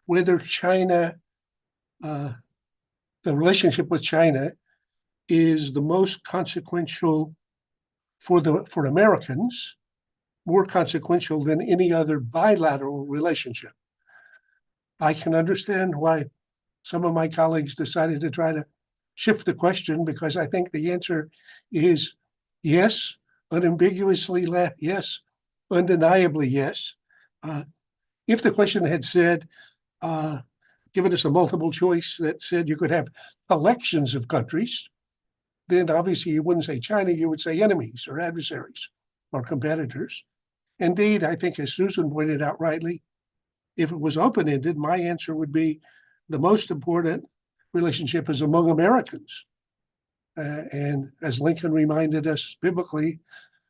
whether China, the relationship with China is the most consequential for Americans, more consequential than any other bilateral relationship. I can understand why some of my colleagues decided to try to shift the question, because I think the answer is yes, unambiguously yes, undeniably yes. If the question had said, given us a multiple choice that said you could have collections of countries, then obviously you wouldn't say China, you would say enemies or adversaries or competitors. Indeed, I think, as Susan pointed out rightly, if it was open-ended, my answer would be the most important relationship is among Americans. And as Lincoln reminded us biblically,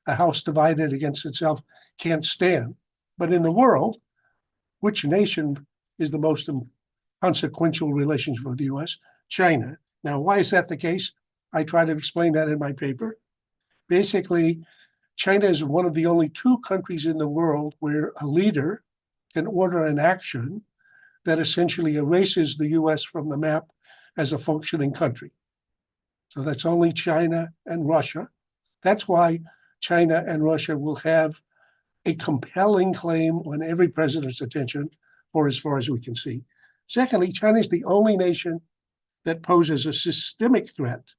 a house divided against itself can't stand. But in the world, which nation is the most consequential relationship for the US? China. Now, why is that the case? I try to explain that in my paper. Basically, China is one of the only two countries in the world where a leader can order an action that essentially erases the US from the map as a functioning country. So that's only China and Russia. That's why China and Russia will have a compelling claim on every president's attention for as far as we can see. Secondly, China is the only nation that poses a systemic threat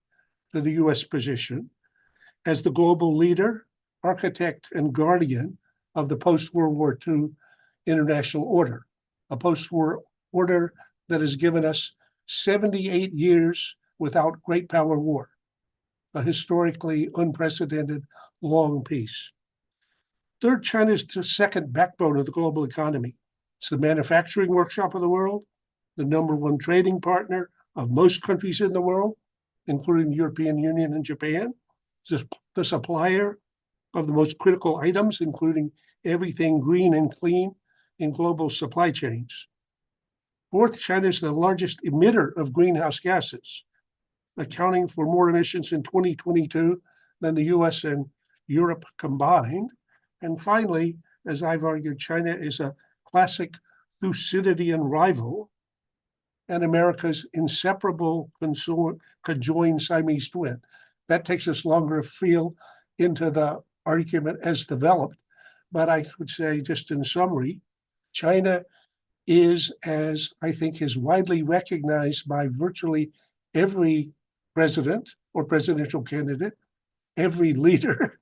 to the US position as the global leader, architect, and guardian of the post-World War II international order, a post-war order that has given us 78 years without great power war, a historically unprecedented long peace. Third, China is the second backbone of the global economy. It's the manufacturing workshop of the world, the number one trading partner of most countries in the world, including the European Union and Japan. It's the supplier of the most critical items, including everything green and clean in global supply chains. Fourth, China is the largest emitter of greenhouse gases, accounting for more emissions in 2022 than the US and Europe combined. And finally, as I've argued, China is a classic Thucydidean rival and America's inseparable conjoined Siamese twin. That takes us longer afield into the argument as developed. But I would say, just in summary, China is, as I think is widely recognized by virtually every president or presidential candidate, every leader,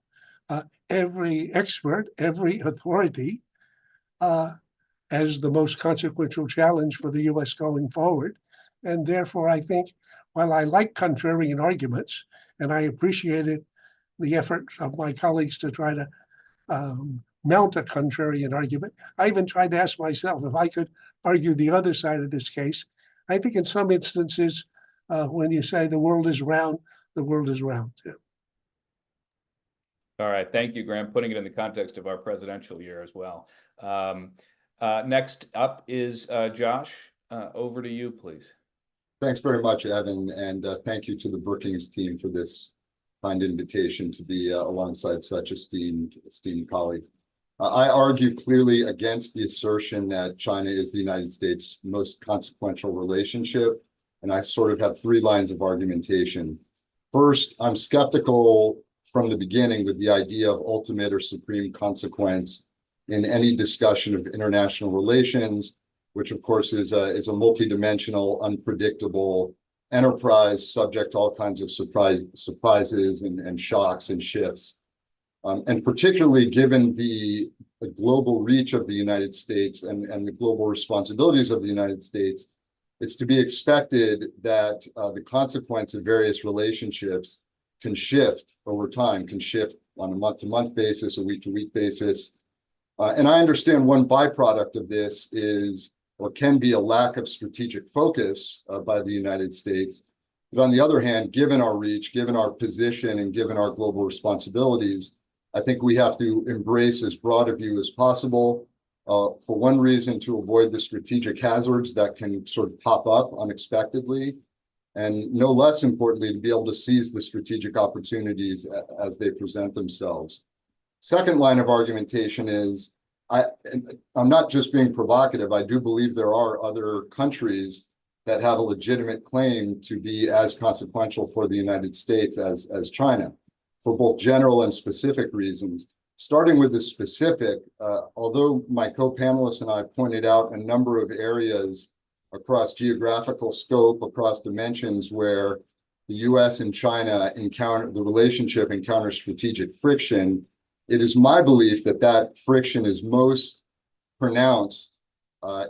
every expert, every authority, as the most consequential challenge for the US going forward. And therefore, I think, while I like contrarian arguments, and I appreciated the effort of my colleagues to try to mount a contrarian argument, I even tried to ask myself if I could argue the other side of this case. I think in some instances, when you say the world is round, the world is round too. All right, thank you, Graham, putting it in the context of our presidential year as well. Next up is Josh. Over to you, please. Thanks very much, Evan, and thank you to the Brookings team for this kind invitation to be alongside such esteemed colleagues. I argue clearly against the assertion that China is the United States' most consequential relationship, and I sort of have three lines of argumentation. First, I'm skeptical from the beginning with the idea of ultimate or supreme consequence in any discussion of international relations, which of course is a multidimensional, unpredictable enterprise subject to all kinds of surprises and shocks and shifts. And particularly given the global reach of the United States and the global responsibilities of the United States, it's to be expected that the consequence of various relationships can shift over time, can shift on a month-to-month basis, a week-to-week basis. And I understand one byproduct of this is, or can be, a lack of strategic focus by the United States. But on the other hand, given our reach, given our position, and given our global responsibilities, I think we have to embrace as broad a view as possible. For one reason, to avoid the strategic hazards that can sort of pop up unexpectedly, and no less importantly, to be able to seize the strategic opportunities as they present themselves. Second line of argumentation is I'm not just being provocative. I do believe there are other countries that have a legitimate claim to be as consequential for the United States as China, for both general and specific reasons. Starting with the specific, although my co-panelists and I pointed out a number of areas across geographical scope, across dimensions where the US and China the relationship encounters strategic friction, it is my belief that that friction is most pronounced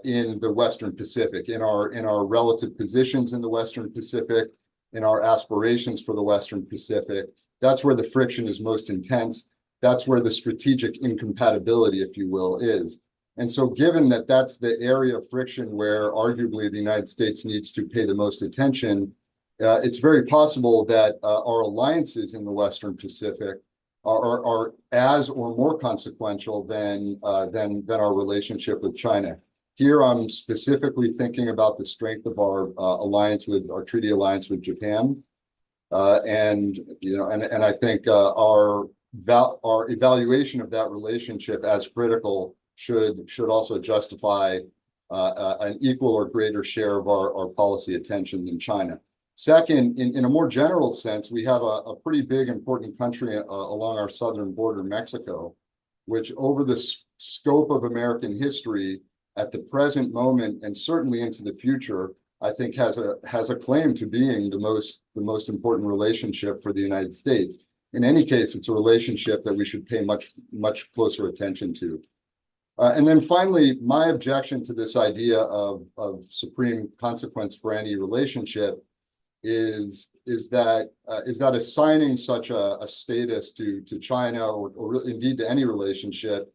in the Western Pacific, in our relative positions in the Western Pacific, in our aspirations for the Western Pacific. That's where the friction is most intense. That's where the strategic incompatibility, if you will, is. And so given that that's the area of friction where arguably the United States needs to pay the most attention, it's very possible that our alliances in the Western Pacific are as or more consequential than our relationship with China. Here, I'm specifically thinking about the strength of our our treaty alliance with Japan, and I think our evaluation of that relationship as critical should also justify an equal or greater share of our policy attention than China. Second, in a more general sense, we have a pretty big, important country along our southern border, Mexico, which over the scope of American history at the present moment, and certainly into the future, I think has a claim to being the most important relationship for the United States. In any case, it's a relationship that we should pay much closer attention to. And then finally, my objection to this idea of supreme consequence for any relationship is that assigning such a status to China or indeed to any relationship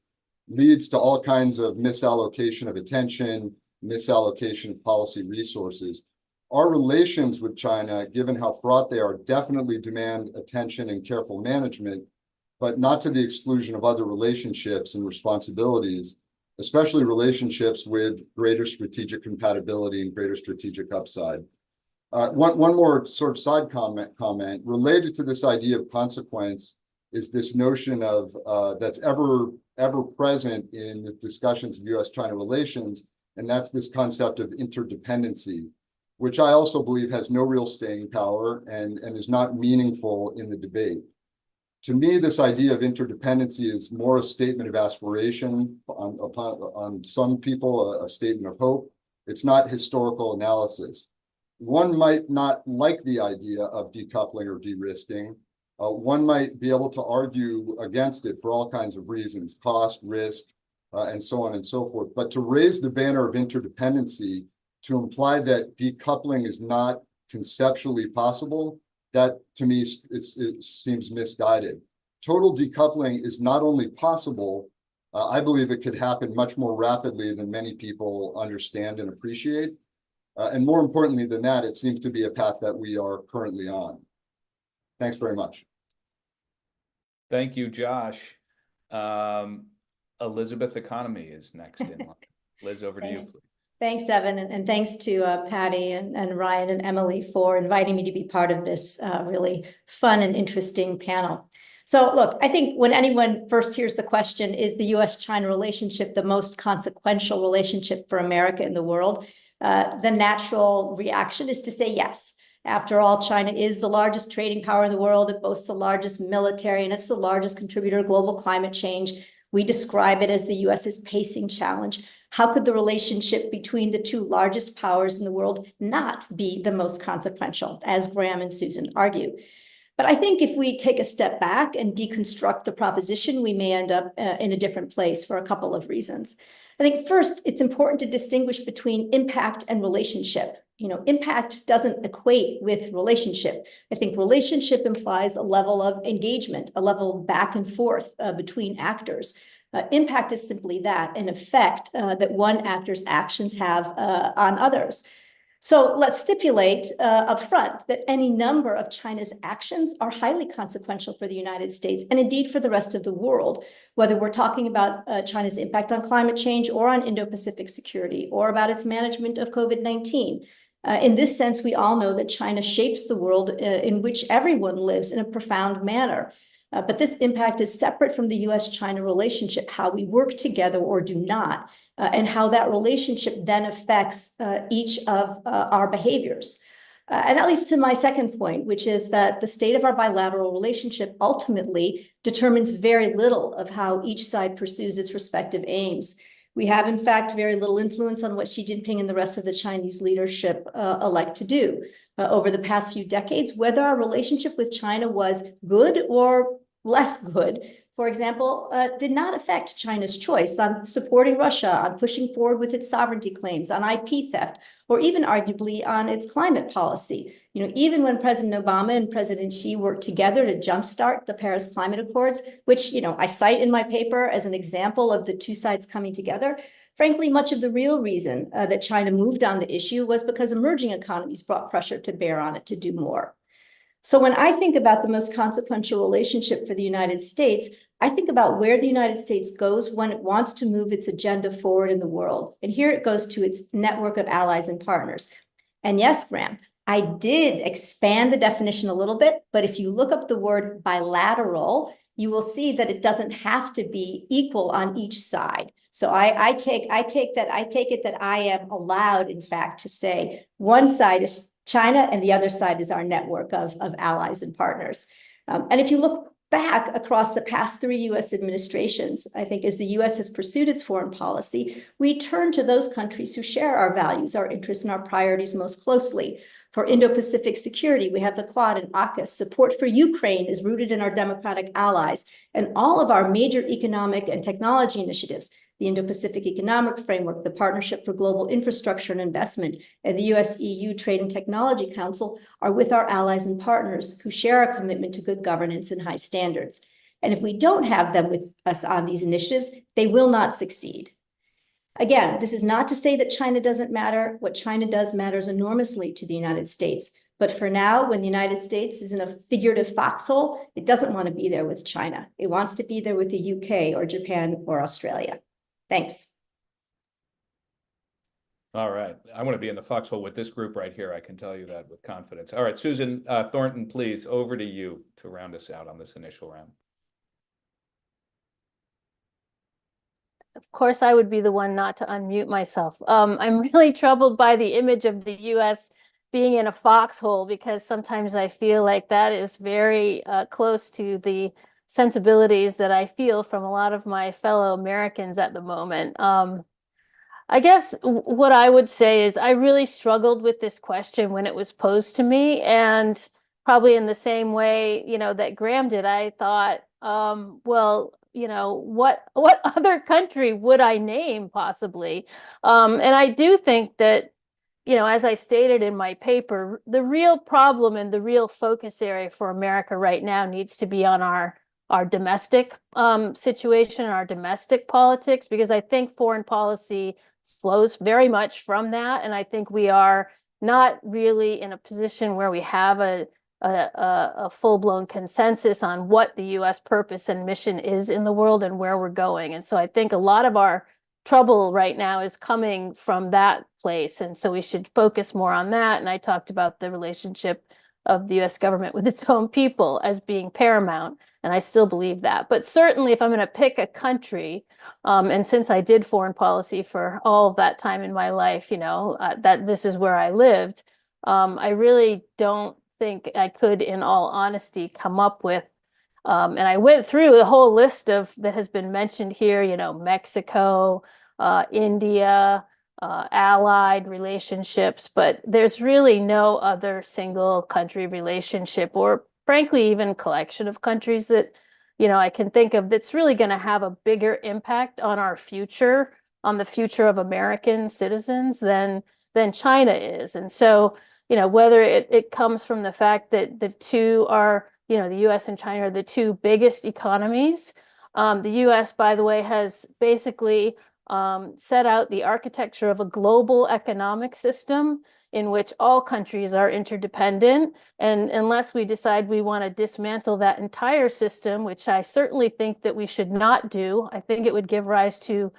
leads to all kinds of misallocation of attention, misallocation of policy resources. Our relations with China, given how fraught they are, definitely demand attention and careful management, but not to the exclusion of other relationships and responsibilities, especially relationships with greater strategic compatibility and greater strategic upside. One more sort of side comment related to this idea of consequence is this notion of that's ever present in the discussions of US-China relations, and that's this concept of interdependency, which I also believe has no real staying power and is not meaningful in the debate. To me, this idea of interdependency is more a statement of aspiration on some people, a statement of hope. It's not historical analysis. One might not like the idea of decoupling or de-risking. One might be able to argue against it for all kinds of reasons, cost, risk, and so on and so forth. But to raise the banner of interdependency, to imply that decoupling is not conceptually possible, that to me it seems misguided. Total decoupling is not only possible, I believe it could happen much more rapidly than many people understand and appreciate. And more importantly than that, it seems to be a path that we are currently on. Thanks very much. Thank you, Josh. Elizabeth Economy is next in line. Liz, over to you, please. Thanks, Evan, and thanks to Patty and Ryan and Emily for inviting me to be part of this really fun and interesting panel. So look, I think when anyone first hears the question, is the US-China relationship the most consequential relationship for America in the world? The natural reaction is to say yes. After all, China is the largest trading power in the world. It boasts the largest military, and it's the largest contributor to global climate change. We describe it as the US's pacing challenge. How could the relationship between the two largest powers in the world not be the most consequential, as Graham and Susan argue? But I think if we take a step back and deconstruct the proposition, we may end up in a different place for a couple of reasons. I think first, it's important to distinguish between impact and relationship. Impact doesn't equate with relationship. I think relationship implies a level of engagement, a level of back and forth between actors. Impact is simply that, an effect that one actor's actions have on others. So let's stipulate up front that any number of China's actions are highly consequential for the United States and indeed for the rest of the world, whether we're talking about China's impact on climate change or on Indo-Pacific security or about its management of COVID-19. In this sense, we all know that China shapes the world in which everyone lives in a profound manner. But this impact is separate from the US-China relationship, how we work together or do not, and how that relationship then affects each of our behaviors. And that leads to my second point, which is that the state of our bilateral relationship ultimately determines very little of how each side pursues its respective aims. We have, in fact, very little influence on what Xi Jinping and the rest of the Chinese leadership elect to do. Over the past few decades, whether our relationship with China was good or less good, for example, did not affect China's choice on supporting Russia, on pushing forward with its sovereignty claims, on IP theft, or even arguably on its climate policy. You know, even when President Obama and President Xi worked together to jumpstart the Paris Climate Accords, which, you know, I cite in my paper as an example of the two sides coming together, frankly, much of the real reason that China moved on the issue was because emerging economies brought pressure to bear on it to do more. So when I think about the most consequential relationship for the United States, I think about where the United States goes when it wants to move its agenda forward in the world. And here it goes to its network of allies and partners. And yes, Graham, I did expand the definition a little bit, but if you look up the word bilateral, you will see that it doesn't have to be equal on each side. So I take it that I am allowed, in fact, to say one side is China and the other side is our network of allies and partners. And if you look back across the past 3 US administrations, I think as the US has pursued its foreign policy, we turn to those countries who share our values, our interests, and our priorities most closely. For Indo-Pacific security, we have the Quad and AUKUS. Support for Ukraine is rooted in our democratic allies, and all of our major economic and technology initiatives, the Indo-Pacific Economic Framework, the Partnership for Global Infrastructure and Investment, and the US-EU Trade and Technology Council are with our allies and partners who share our commitment to good governance and high standards. And if we don't have them with us on these initiatives, they will not succeed. Again, this is not to say that China doesn't matter. What China does matters enormously to the United States. But for now, when the United States is in a figurative foxhole, it doesn't want to be there with China. It wants to be there with the UK or Japan or Australia. Thanks. All right. I want to be in the foxhole with this group right here. I can tell you that with confidence. All right, Susan Thornton, please, over to you to round us out on this initial round. Of course, I would be the one not to unmute myself. I'm really troubled by the image of the U.S. being in a foxhole, because sometimes I feel like that is very close to the sensibilities that I feel from a lot of my fellow Americans at the moment. I guess what I would say is I really struggled with this question when it was posed to me, and probably in the same way, you know, that Graham did. I thought, well, you know, what other country would I name possibly? And I do think that, you know, as I stated in my paper, the real problem and the real focus area for America right now needs to be on our domestic situation, our domestic politics, because I think foreign policy flows very much from that. And I think we are not really in a position where we have a full-blown consensus on what the U.S. purpose and mission is in the world and where we're going. And so I think a lot of our trouble right now is coming from that place. And so we should focus more on that. And I talked about the relationship of the U.S. government with its own people as being paramount. And I still believe that. But certainly if I'm going to pick a country, and since I did foreign policy for all of that time in my life, you know, that this is where I lived, I really don't think I could, in all honesty, come up with, and I went through the whole list of that has been mentioned here, you know, Mexico, India, allied relationships, but there's really no other single country relationship, or frankly, even collection of countries that, you know, I can think of that's really going to have a bigger impact on our future, on the future of American citizens than China is. And so, you know, whether it comes from the fact that the two are, you know, the US and China are the two biggest economies. The US, by the way, has basically set out the architecture of a global economic system in which all countries are interdependent. And unless we decide we want to dismantle that entire system, which I certainly think that we should not do, I think it would give rise to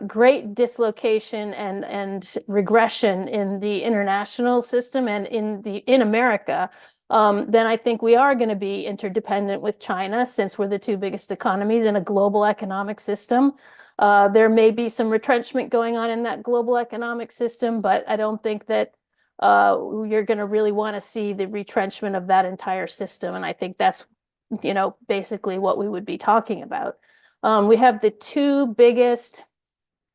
great dislocation and regression in the international system and in America, then I think we are going to be interdependent with China, since we're the two biggest economies in a global economic system. There may be some retrenchment going on in that global economic system, but I don't think that you're going to really want to see the retrenchment of that entire system. And I think that's, basically what we would be talking about. We have the two biggest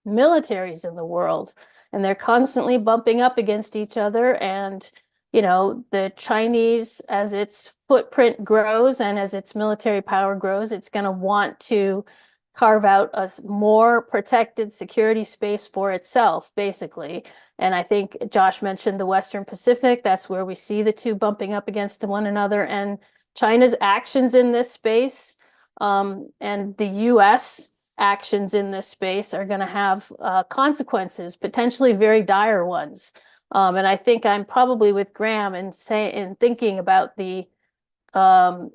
militaries in the world, and they're constantly bumping up against each other. And, the Chinese, as its footprint grows and as its military power grows, it's going to want to carve out a more protected security space for itself, basically. And I think Josh mentioned the Western Pacific. That's where we see the two bumping up against one another. And China's actions in this space and the US actions in this space are going to have consequences, potentially very dire ones. And I think I'm probably with Graham in thinking about the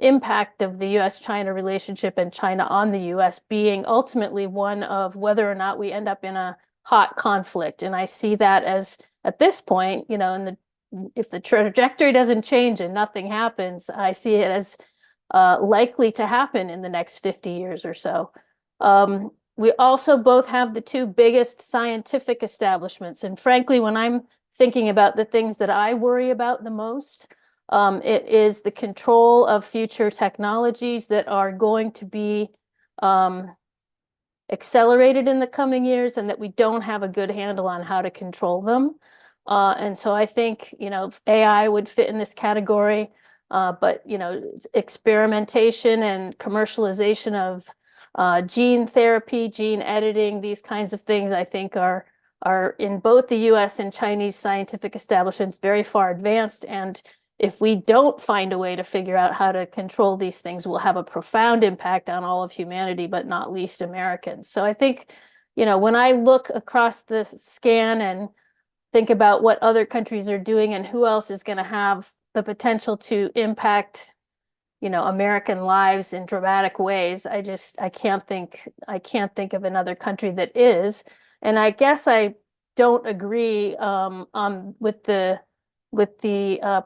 impact of the US-China relationship and China on the US being ultimately one of whether or not we end up in a hot conflict. And I see that as, at this point, if the trajectory doesn't change and nothing happens, I see it as likely to happen in the next 50 years or so. We also both have the two biggest scientific establishments. And frankly, when I'm thinking about the things that I worry about the most, it is the control of future technologies that are going to be accelerated in the coming years, and that we don't have a good handle on how to control them. And so I think, AI would fit in this category, but, experimentation and commercialization of gene therapy, gene editing, these kinds of things, I think are in both the US and Chinese scientific establishments very far advanced. And if we don't find a way to figure out how to control these things, we'll have a profound impact on all of humanity, but not least Americans. So I think, when I look across the scan and think about what other countries are doing and who else is going to have the potential to impact, American lives in dramatic ways, I can't think of another country that is. And I guess I don't agree with the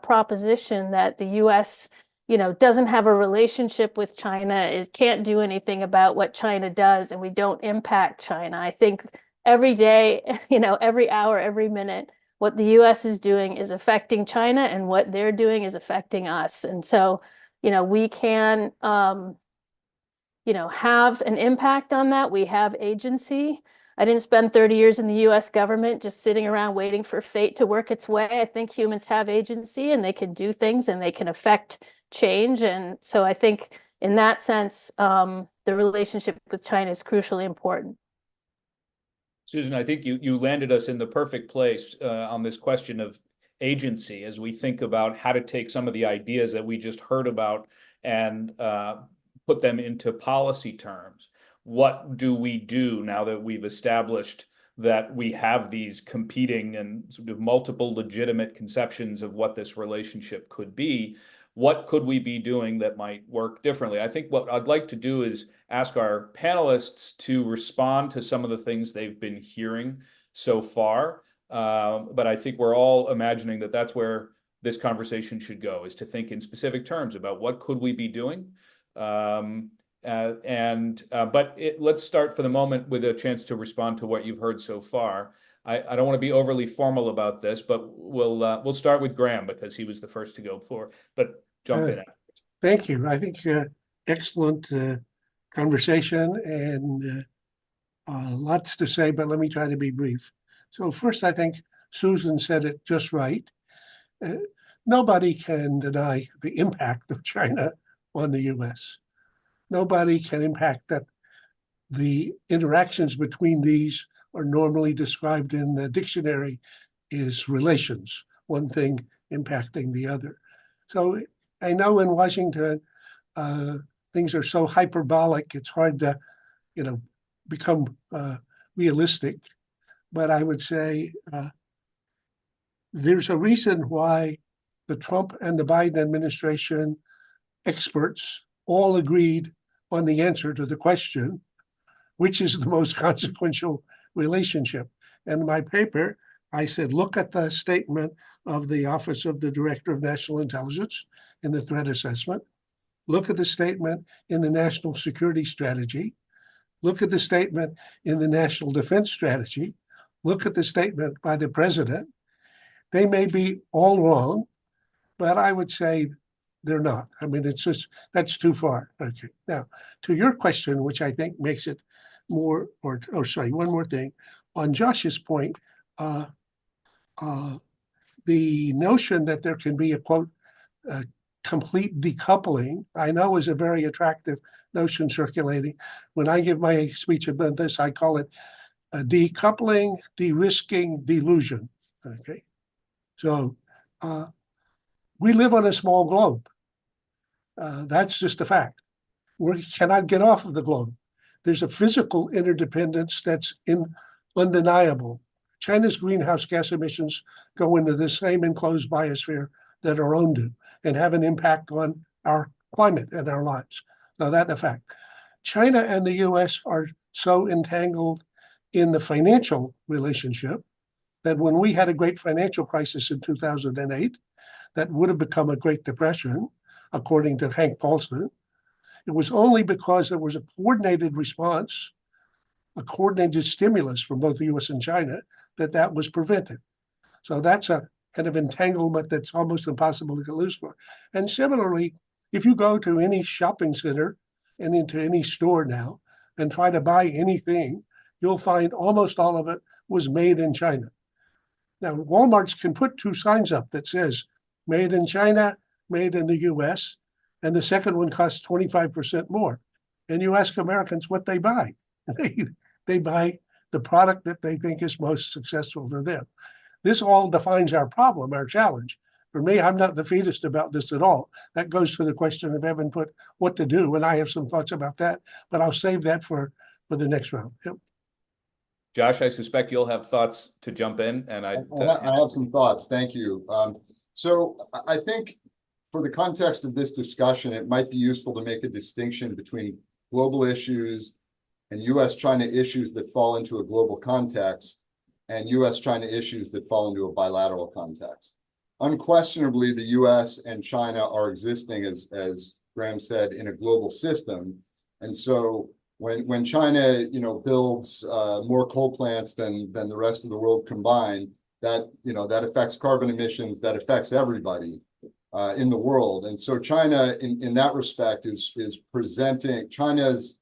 proposition that the US, doesn't have a relationship with China, can't do anything about what China does, and we don't impact China. I think every day, every hour, every minute, what the US is doing is affecting China, and what they're doing is affecting us. And so, we can, have an impact on that. We have agency. I didn't spend 30 years in the US government just sitting around waiting for fate to work its way. I think humans have agency, and they can do things, and they can affect change. And so I think in that sense, the relationship with China is crucially important. Susan, I think you landed us in the perfect place on this question of agency as we think about how to take some of the ideas that we just heard about and put them into policy terms. What do we do now that we've established that we have these competing and sort of multiple legitimate conceptions of what this relationship could be? What could we be doing that might work differently? I think what I'd like to do is ask our panelists to respond to some of the things they've been hearing so far. But I think we're all imagining that that's where this conversation should go, is to think in specific terms about what could we be doing. Let's start for the moment with a chance to respond to what you've heard so far. I don't want to be overly formal about this, but we'll start with Graham because he was the first to go for. But jump in. Thank you. I think excellent conversation and lots to say, but let me try to be brief. So first, I think Susan said it just right. Nobody can deny the impact of China on the U.S. Nobody can impact that. The interactions between these are normally described in the dictionary as relations, one thing impacting the other. So I know in Washington, things are so hyperbolic, it's hard to, become realistic. But I would say there's a reason why the Trump and the Biden administration experts all agreed on the answer to the question, which is the most consequential relationship. And in my paper, I said, look at the statement of the Office of the Director of National Intelligence in the threat assessment. Look at the statement in the National Security Strategy. Look at the statement in the National Defense Strategy. Look at the statement by the president. They may be all wrong, but I would say they're not. I mean, it's just, that's too far. Okay. Now, to your question, which I think makes it more, sorry, one more thing. On Josh's point, the notion that there can be a, quote, complete decoupling, I know is a very attractive notion circulating. When I give my speech about this, I call it a decoupling, de-risking, delusion. Okay. So we live on a small globe. That's just a fact. We cannot get off of the globe. There's a physical interdependence that's undeniable. China's greenhouse gas emissions go into the same enclosed biosphere that our own do and have an impact on our climate and our lives. Now that's a fact. China and the US are so entangled in the financial relationship that when we had a great financial crisis in 2008, that would have become a Great Depression, according to Hank Paulson, it was only because there was a coordinated response, a coordinated stimulus from both the US and China, that was prevented. So that's a kind of entanglement that's almost impossible to get loose for. And similarly, if you go to any shopping center and into any store now and try to buy anything, you'll find almost all of it was made in China. Now, Walmarts can put two signs up that says made in China, made in the US, and the second one costs 25% more. And you ask Americans what they buy. They buy the product that they think is most successful for them. This all defines our problem, our challenge. For me, I'm not defeatist about this at all. That goes to the question of Evan put what to do, and I have some thoughts about that, but I'll save that for the next round. Yep. Josh, I suspect you'll have thoughts to jump in, and I have some thoughts. Thank you. So I think for the context of this discussion, it might be useful to make a distinction between global issues and US-China issues that fall into a global context and US-China issues that fall into a bilateral context. Unquestionably, the US and China are existing, as Graham said, in a global system. And so when China, builds more coal plants than the rest of the world combined, that affects carbon emissions, that affects everybody in the world. And so China, in that respect, is presenting, China's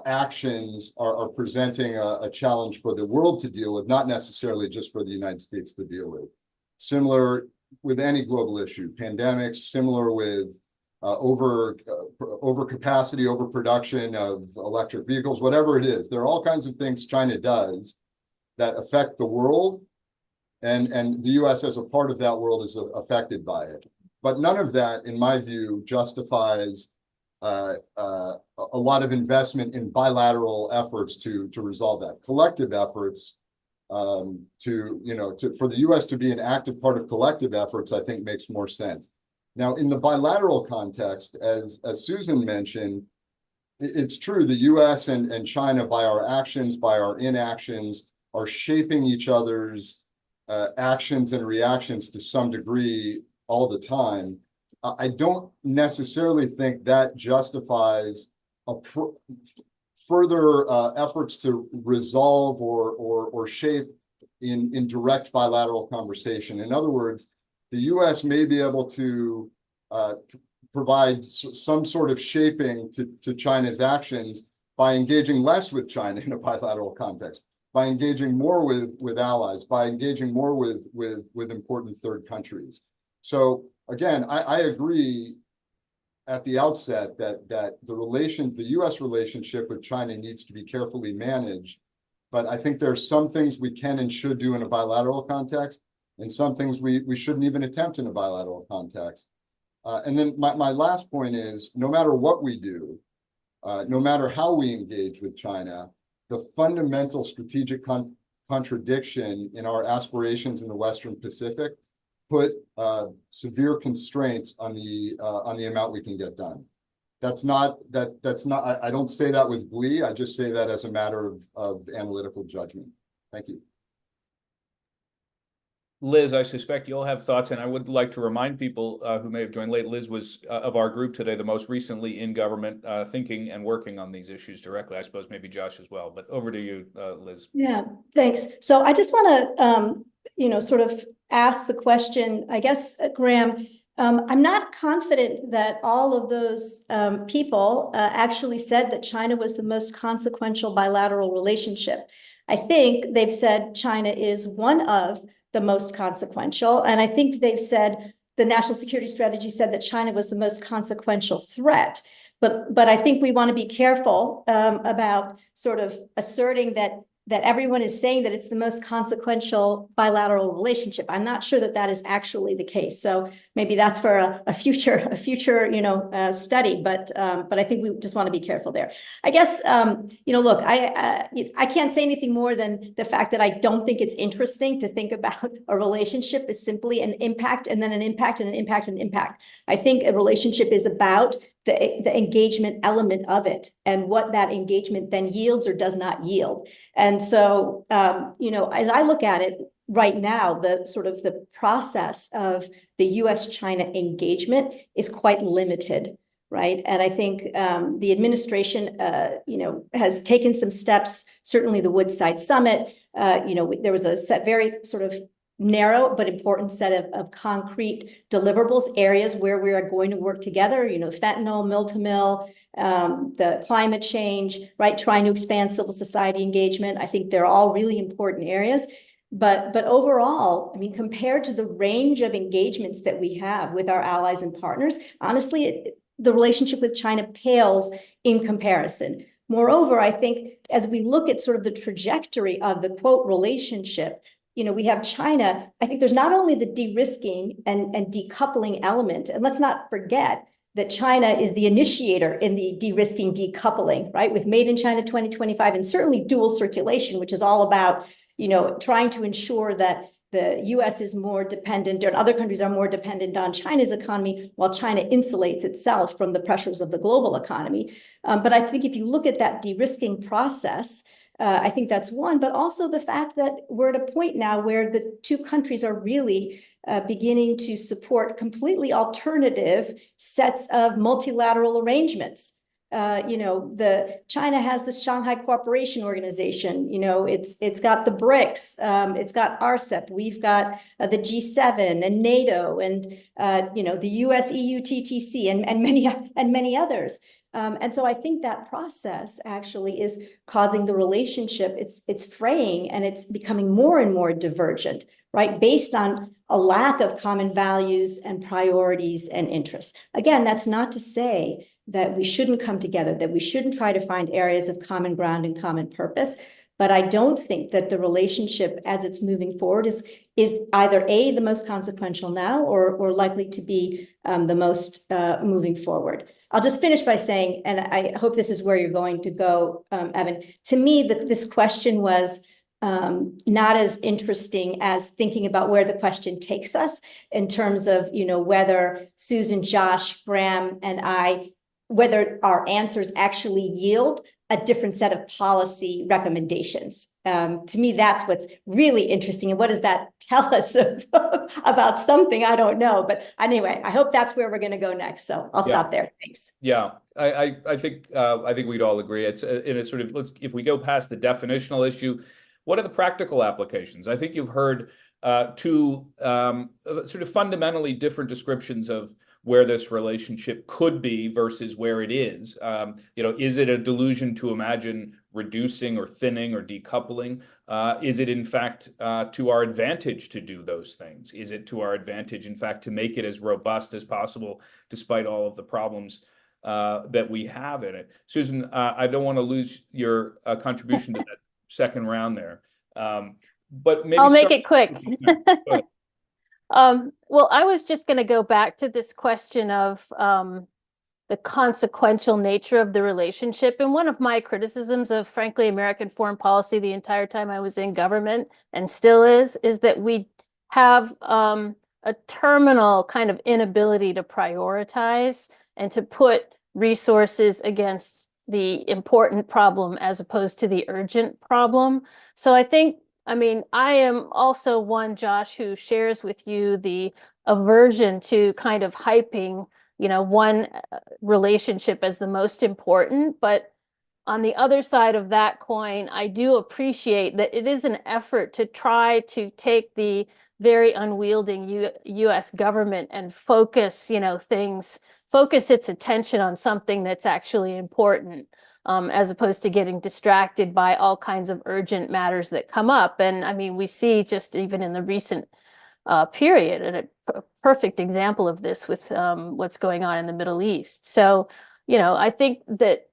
actions are presenting a challenge for the world to deal with, not necessarily just for the United States to deal with. Similar with any global issue, pandemics, similar with overcapacity, overproduction of electric vehicles, whatever it is. There are all kinds of things China does that affect the world, and the US as a part of that world is affected by it. But none of that, in my view, justifies a lot of investment in bilateral efforts to resolve that. Collective efforts for the US to be an active part of collective efforts, I think makes more sense. Now, in the bilateral context, as Susan mentioned, it's true, the US and China, by our actions, by our inactions, are shaping each other's actions and reactions to some degree all the time. I don't necessarily think that justifies further efforts to resolve or shape in direct bilateral conversation. In other words, the US may be able to provide some sort of shaping to China's actions by engaging less with China in a bilateral context, by engaging more with allies, by engaging more with important third countries. So again, I agree at the outset that the US relationship with China needs to be carefully managed. But I think there are some things we can and should do in a bilateral context, and some things we shouldn't even attempt in a bilateral context. And then my last point is, no matter what we do, no matter how we engage with China, the fundamental strategic contradiction in our aspirations in the Western Pacific put severe constraints on the amount we can get done. That's not, I don't say that with glee. I just say that as a matter of analytical judgment. Thank you. Liz, I suspect you'll have thoughts, and I would like to remind people who may have joined late, Liz was of our group today, the most recently in government, thinking and working on these issues directly. I suppose maybe Josh as well, but over to you, Liz. Yeah, thanks. So I just want to, sort of ask the question, I guess, Graham, I'm not confident that all of those people actually said that China was the most consequential bilateral relationship. I think they've said China is one of the most consequential. And I think they've said the national security strategy said that China was the most consequential threat. But I think we want to be careful about sort of asserting that everyone is saying that it's the most consequential bilateral relationship. I'm not sure that that is actually the case. So maybe that's for a future study. But I think we just want to be careful there. I guess look, I can't say anything more than the fact that I don't think it's interesting to think about a relationship as simply an impact and then an impact and an impact and an impact. I think a relationship is about the engagement element of it and what that engagement then yields or does not yield. And so, as I look at it right now, the sort of the process of the US-China engagement is quite limited, right? And I think the administration, has taken some steps, certainly the Woodside Summit, there was a very sort of narrow but important set of concrete deliverables, areas where we are going to work together, fentanyl, mill-to-mill, the climate change, right? Trying to expand civil society engagement. I think they're all really important areas. But overall, I mean, compared to the range of engagements that we have with our allies and partners, honestly, the relationship with China pales in comparison. Moreover, I think as we look at sort of the trajectory of the quote relationship, we have China. I think there's not only the de-risking and decoupling element, and let's not forget that China is the initiator in the de-risking decoupling, right? With Made in China 2025 and certainly dual circulation, which is all about, trying to ensure that the US is more dependent or other countries are more dependent on China's economy while China insulates itself from the pressures of the global economy. But I think if you look at that de-risking process, I think that's one, but also the fact that we're at a point now where the two countries are really beginning to support completely alternative sets of multilateral arrangements. China has the Shanghai Cooperation Organization. It's got the BRICS, it's got RCEP, we've got the G7 and NATO and the US EU TTC and many others. And so I think that process actually is causing the relationship, it's fraying and it's becoming more and more divergent, right? Based on a lack of common values and priorities and interests. Again, that's not to say that we shouldn't come together, that we shouldn't try to find areas of common ground and common purpose. But I don't think that the relationship as it's moving forward is either A, the most consequential now or likely to be the most moving forward. I'll just finish by saying, and I hope this is where you're going to go, Evan, to me, this question was not as interesting as thinking about where the question takes us in terms of, whether Susan, Josh, Graham, and I, whether our answers actually yield a different set of policy recommendations. To me, that's what's really interesting. And what does that tell us about something? I don't know. But anyway, I hope that's where we're going to go next. So I'll stop there. Thanks. Yeah, I think we'd all agree. It's in a sort of, if we go past the definitional issue, what are the practical applications? I think you've heard two sort of fundamentally different descriptions of where this relationship could be versus where it is. Is it a delusion to imagine reducing or thinning or decoupling? Is it in fact to our advantage to do those things? Is it to our advantage, in fact, to make it as robust as possible, despite all of the problems that we have in it? Susan, I don't want to lose your contribution to that second round there. But maybe I'll make it quick. Well, I was just going to go back to this question of the consequential nature of the relationship. And one of my criticisms of, frankly, American foreign policy the entire time I was in government, and still is that we have a terminal kind of inability to prioritize and to put resources against the important problem as opposed to the urgent problem. So I think, I mean, I am also one, Josh, who shares with you the aversion to kind of hyping, you know, one relationship as the most important. But on the other side of that coin, I do appreciate that it is an effort to try to take the very unwielding US government and focus, you know, focus its attention on something that's actually important, as opposed to getting distracted by all kinds of urgent matters that come up. And I mean, we see just even in the recent period, and a perfect example of this with what's going on in the Middle East. So, you know, I think that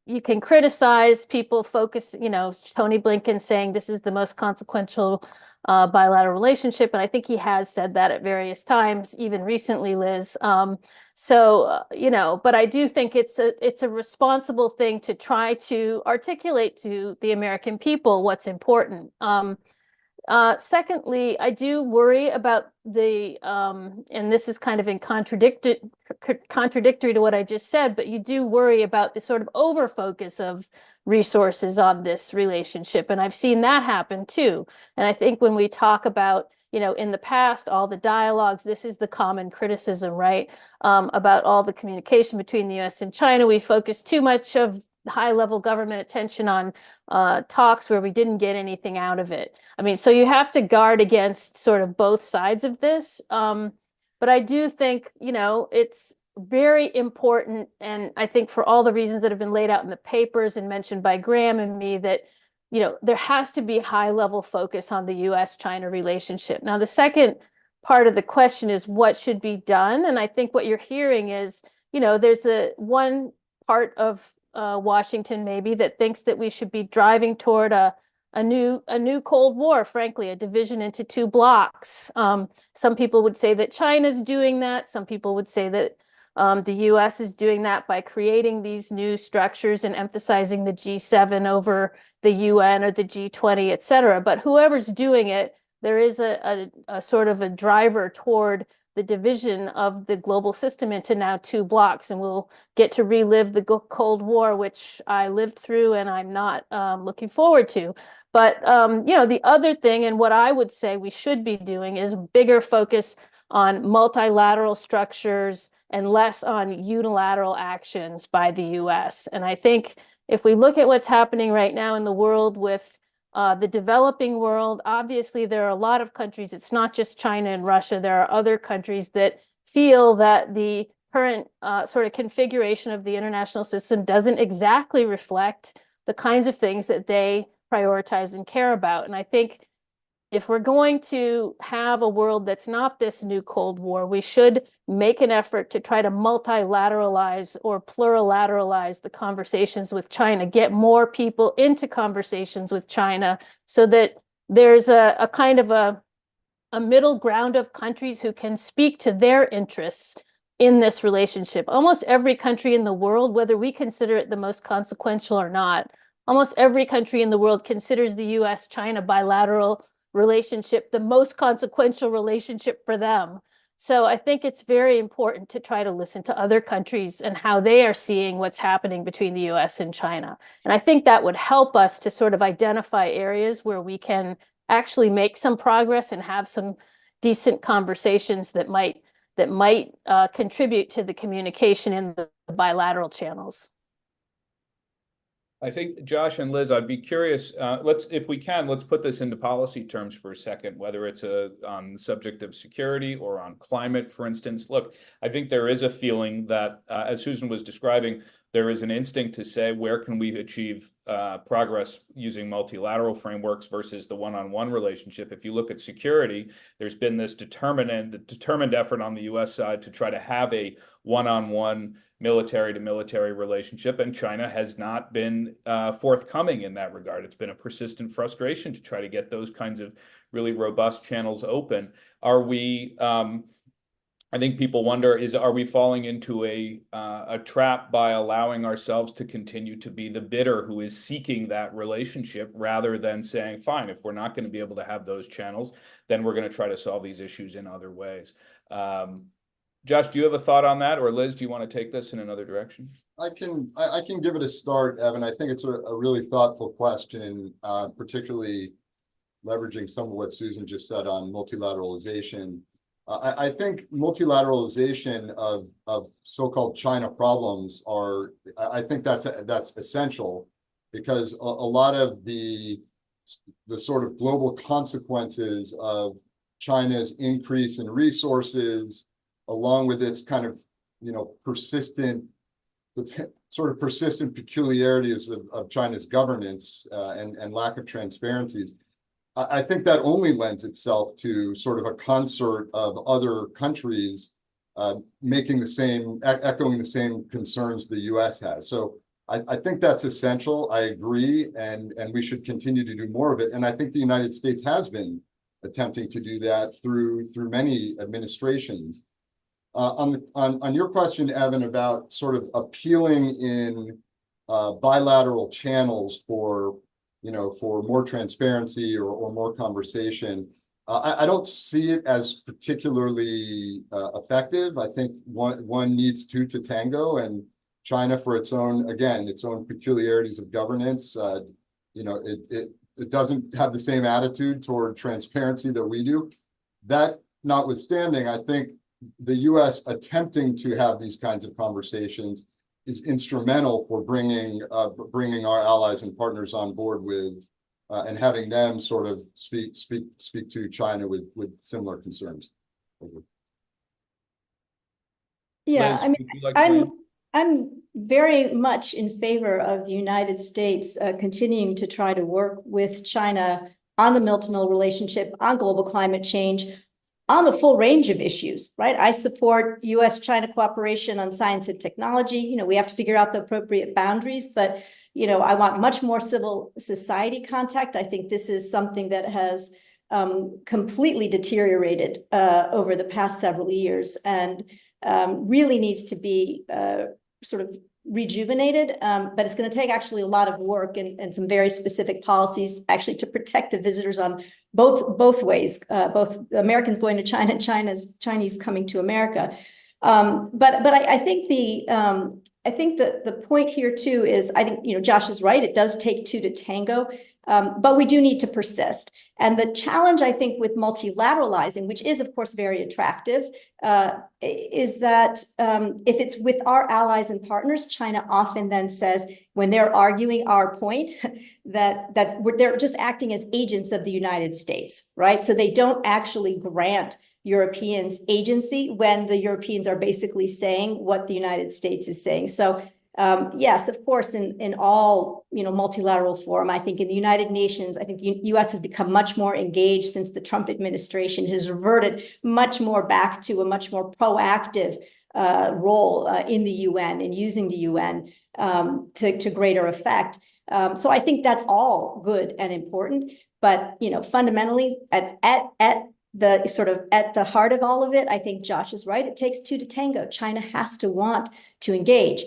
you can criticize people focus, you know, Tony Blinken saying this is the most consequential bilateral relationship. And I think he has said that at various times, even recently, Liz. You know, but I do think it's a responsible thing to try to articulate to the American people what's important. Secondly, I do worry about the, and this is kind of contradictory to what I just said, but you do worry about the sort of over focus of resources on this relationship. And I've seen that happen too. And I think when we talk about, you know, in the past, all the dialogues, this is the common criticism, right? About all the communication between the US and China, we focus too much of high-level government attention on talks where we didn't get anything out of it. I mean, so you have to guard against sort of both sides of this. But I do think, you know, it's very important, and I think for all the reasons that have been laid out in the papers and mentioned by Graham and me, that, you know, there has to be high-level focus on the US-China relationship. Now, the second part of the question is what should be done, and I think what you're hearing is, you know, there's one part of Washington maybe that thinks that we should be driving toward a new Cold War, frankly, a division into two blocks. Some people would say that China's doing that. Some people would say that the US is doing that by creating these new structures and emphasizing the G7 over the UN or the G20, et cetera. But whoever's doing it, there is a sort of a driver toward the division of the global system into now two blocks, and we'll get to relive the Cold War, which I lived through and I'm not looking forward to. But, you know, the other thing, and what I would say we should be doing, is bigger focus on multilateral structures and less on unilateral actions by the US. And I think if we look at what's happening right now in the world with the developing world, obviously there are a lot of countries, it's not just China and Russia, there are other countries that feel that the current sort of configuration of the international system doesn't exactly reflect the kinds of things that they prioritize and care about. And I think if we're going to have a world that's not this new Cold War, we should make an effort to try to multilateralize or plurilateralize the conversations with China, get more people into conversations with China so that there's a kind of a middle ground of countries who can speak to their interests in this relationship. Almost every country in the world, whether we consider it the most consequential or not, almost every country in the world considers the US-China bilateral relationship the most consequential relationship for them. So I think it's very important to try to listen to other countries and how they are seeing what's happening between the US and China. And I think that would help us to sort of identify areas where we can actually make some progress and have some decent conversations that might contribute to the communication in the bilateral channels. I think, Josh and Liz, I'd be curious, if we can, let's put this into policy terms for a second, whether it's on the subject of security or on climate, for instance. Look, I think there is a feeling that, as Susan was describing, there is an instinct to say, where can we achieve progress using multilateral frameworks versus the one-on-one relationship? If you look at security, there's been this determined effort on the US side to try to have a one-on-one military to military relationship, and China has not been forthcoming in that regard. It's been a persistent frustration to try to get those kinds of really robust channels open. Are we, I think people wonder, are we falling into a trap by allowing ourselves to continue to be the bidder who is seeking that relationship, rather than saying, fine, if we're not going to be able to have those channels, then we're going to try to solve these issues in other ways. Josh, do you have a thought on that? Or Liz, do you want to take this in another direction? I can give it a start, Evan. I think it's a really thoughtful question, particularly leveraging some of what Susan just said on multilateralization. I think multilateralization of so-called China problems I think that's essential, because a lot of the sort of global consequences of China's increase in resources, along with its kind of, persistent peculiarities of China's governance and lack of transparencies. I think that only lends itself to sort of a concert of other countries echoing the same concerns the U.S. has. So I think that's essential. I agree, and we should continue to do more of it. And I think the United States has been attempting to do that through many administrations. On your question, Evan, about sort of appealing in bilateral channels for more transparency or more conversation, I don't see it as particularly effective. I think one needs two to tango, and China, for its own peculiarities of governance, it doesn't have the same attitude toward transparency that we do. That notwithstanding, I think the U.S. attempting to have these kinds of conversations is instrumental for bringing our allies and partners on board with and having them sort of speak to China with similar concerns. Yeah, Liz, I mean, would you like to weigh in? I'm very much in favor of the United States continuing to try to work with China on the mill-to-mill relationship, on global climate change, on the full range of issues, right? I support U.S.-China cooperation on science and technology. We have to figure out the appropriate boundaries, but, I want much more civil society contact. I think this is something that has completely deteriorated over the past several years and really needs to be sort of rejuvenated, but it's going to take actually a lot of work and some very specific policies actually to protect the visitors on both ways, both Americans going to China and Chinese coming to America. But I think the point here too is, I think, Josh is right. It does take two to tango, but we do need to persist. And the challenge, I think, with multilateralizing, which is, of course, very attractive, is that if it's with our allies and partners, China often then says, when they're arguing our point, that they're just acting as agents of the United States, right? So they don't actually grant Europeans agency when the Europeans are basically saying what the United States is saying. So yes, of course, in all multilateral forum, I think in the United Nations, I think the U.S. has become much more engaged since the Trump administration has reverted much more back to a much more proactive role in the UN and using the UN to greater effect. So I think that's all good and important, but fundamentally at the heart of all of it, I think Josh is right. It takes two to tango. China has to want to engage.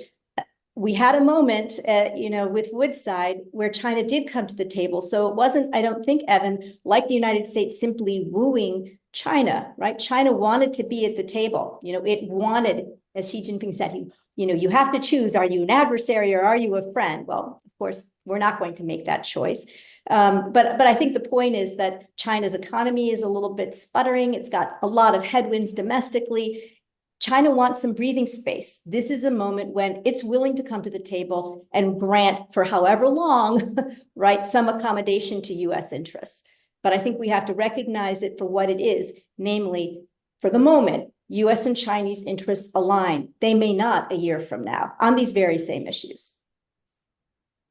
We had a moment, with Woodside where China did come to the table. So it wasn't, I don't think, Evan, like the United States simply wooing China, right? China wanted to be at the table. It wanted, as Xi Jinping said, you have to choose, are you an adversary or are you a friend? Well, of course, we're not going to make that choice. But I think the point is that China's economy is a little bit sputtering. It's got a lot of headwinds domestically. China wants some breathing space. This is a moment when it's willing to come to the table and grant for however long, right, some accommodation to U.S. interests. But I think we have to recognize it for what it is, namely, for the moment, U.S. and Chinese interests align. They may not a year from now on these very same issues.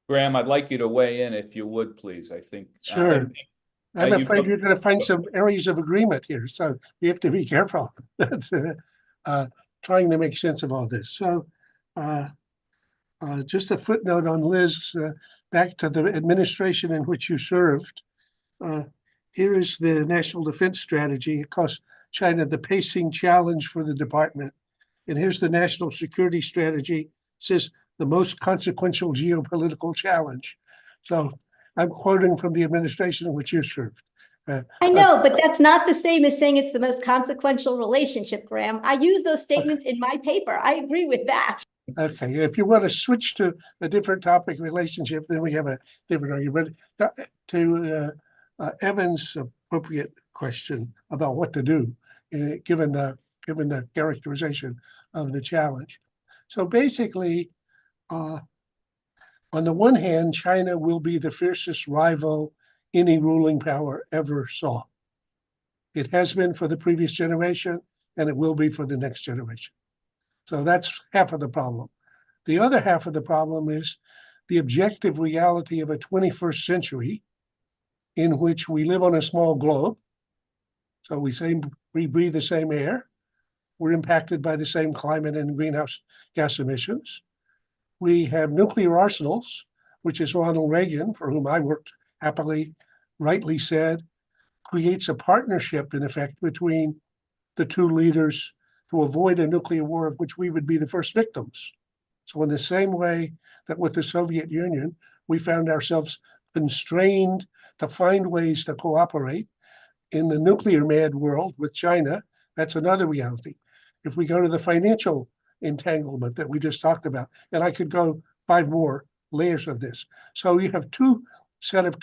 Graham, I'd like you to weigh in if you would, please. I think. Sure. I'm afraid you're going to find some areas of agreement here, so we have to be careful trying to make sense of all this. So just a footnote on Liz, back to the administration in which you served. Here is the National Defense Strategy. It calls China the pacing challenge for the department. And here's the National Security Strategy. It says the most consequential geopolitical challenge. So I'm quoting from the administration in which you served. I know, but that's not the same as saying it's the most consequential relationship, Graham. I use those statements in my paper. I agree with that. Okay, if you want to switch to a different topic, relationship, then we have a different argument. To Evan's appropriate question about what to do, given the characterization of the challenge. So basically, on the one hand, China will be the fiercest rival any ruling power ever saw. It has been for the previous generation, and it will be for the next generation. So that's half of the problem. The other half of the problem is the objective reality of a 21st century in which we live on a small globe. So we breathe the same air. We're impacted by the same climate and greenhouse gas emissions. We have nuclear arsenals, which is Ronald Reagan, for whom I worked happily, rightly said, creates a partnership, in effect, between the two leaders to avoid a nuclear war of which we would be the first victims. So in the same way that with the Soviet Union, we found ourselves constrained to find ways to cooperate, in the nuclear mad world with China, that's another reality. If we go to the financial entanglement that we just talked about, and I could go 5 more layers of this. So you have two set of